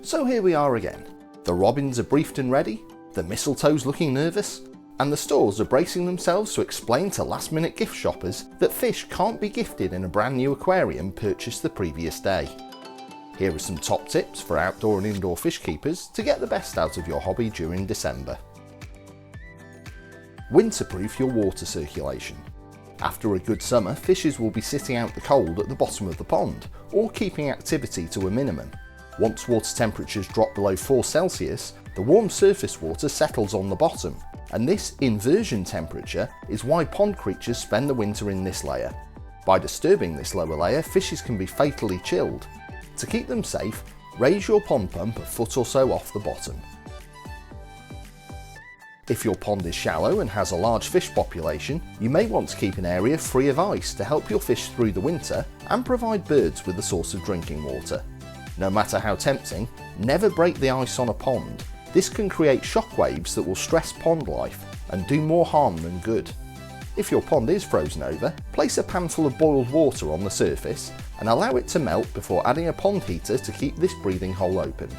So here we are again. The robins are briefed and ready, the mistletoe's looking nervous, and the stores are bracing themselves to explain to last-minute gift shoppers that fish can't be gifted in a brand new aquarium purchased the previous day. Here are some top tips for outdoor and indoor fish keepers to get the best out of your hobby during December. Winterproof your water circulation. After a good summer, fishes will be sitting out the cold at the bottom of the pond, or keeping activity to a minimum. Once water temperatures drop below 4 Celsius, the warm surface water settles on the bottom, and this inversion temperature is why pond creatures spend the winter in this layer. By disturbing this lower layer, fishes can be fatally chilled. To keep them safe, raise your pond pump a foot or so off the bottom. If your pond is shallow and has a large fish population, you may want to keep an area free of ice to help your fish through the winter and provide birds with a source of drinking water. No matter how tempting, never break the ice on a pond. This can create shock waves that will stress pond life and do more harm than good. If your pond is frozen over, place a pan full of boiled water on the surface and allow it to melt before adding a pond heater to keep this breathing hole open.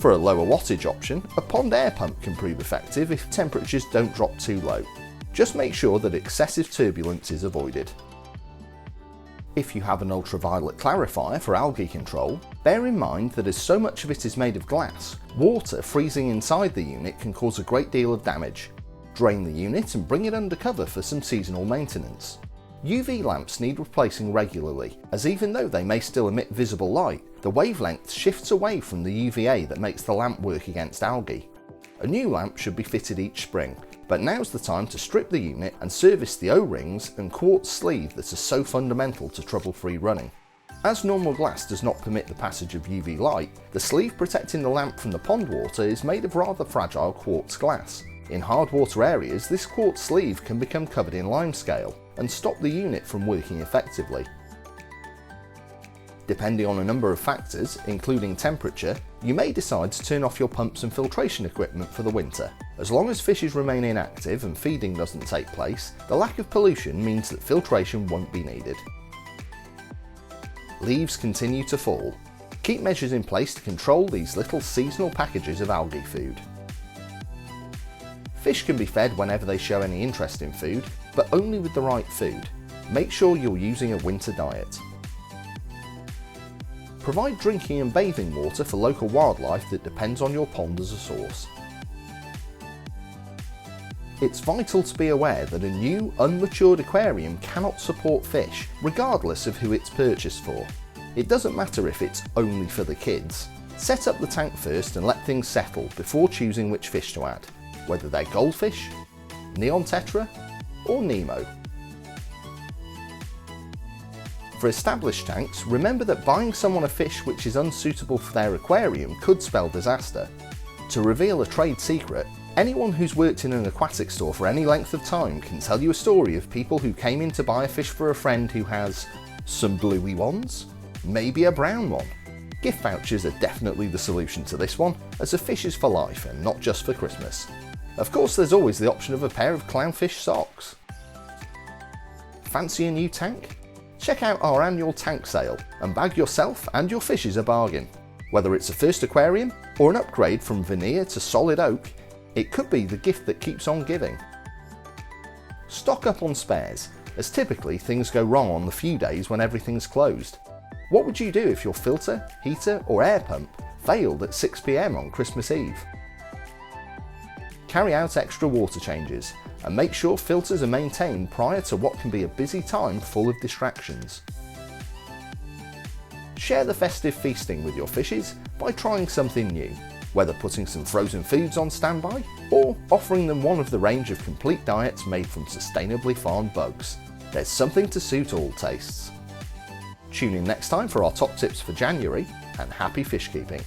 For a lower wattage option, a pond air pump can prove effective if temperatures don't drop too low. Just make sure that excessive turbulence is avoided. If you have an ultraviolet clarifier for algae control, bear in mind that as so much of it is made of glass, water freezing inside the unit can cause a great deal of damage. Drain the unit and bring it under cover for some seasonal maintenance. UV lamps need replacing regularly, as even though they may still emit visible light, the wavelength shifts away from the UVA that makes the lamp work against algae. A new lamp should be fitted each spring, but now's the time to strip the unit and service the O-rings and quartz sleeve that are so fundamental to trouble-free running. As normal glass does not permit the passage of UV light, the sleeve protecting the lamp from the pond water is made of rather fragile quartz glass. In hard water areas, this quartz sleeve can become covered in limescale and stop the unit from working effectively. Depending on a number of factors, including temperature, you may decide to turn off your pumps and filtration equipment for the winter. As long as fishes remain inactive and feeding doesn't take place, the lack of pollution means that filtration won't be needed. Leaves continue to fall. Keep measures in place to control these little seasonal packages of algae food. Fish can be fed whenever they show any interest in food, but only with the right food. Make sure you're using a winter diet. Provide drinking and bathing water for local wildlife that depends on your pond as a source. It's vital to be aware that a new, unmatured aquarium cannot support fish, regardless of who it's purchased for. It doesn't matter if it's only for the kids. Set up the tank first and let things settle before choosing which fish to add, whether they're goldfish, neon tetra, or Nemo. For established tanks, remember that buying someone a fish which is unsuitable for their aquarium could spell disaster. To reveal a trade secret, anyone who's worked in an aquatic store for any length of time can tell you a story of people who came in to buy a fish for a friend who has some bluey ones, maybe a brown one. Gift vouchers are definitely the solution to this one, as a fish is for life and not just for Christmas. Of course, there's always the option of a pair of clownfish socks. Fancy a new tank? Check out our annual tank sale and bag yourself and your fishes a bargain. Whether it's a first aquarium or an upgrade from veneer to solid oak, it could be the gift that keeps on giving. Stock up on spares, as typically things go wrong on the few days when everything's closed. What would you do if your filter, heater or air pump failed at 6 PM on Christmas Eve? Carry out extra water changes and make sure filters are maintained prior to what can be a busy time full of distractions. Share the festive feasting with your fishes by trying something new, whether putting some frozen foods on standby or offering them one of the range of complete diets made from sustainably farmed bugs. There's something to suit all tastes. Tune in next time for our top tips for January, and happy fish keeping!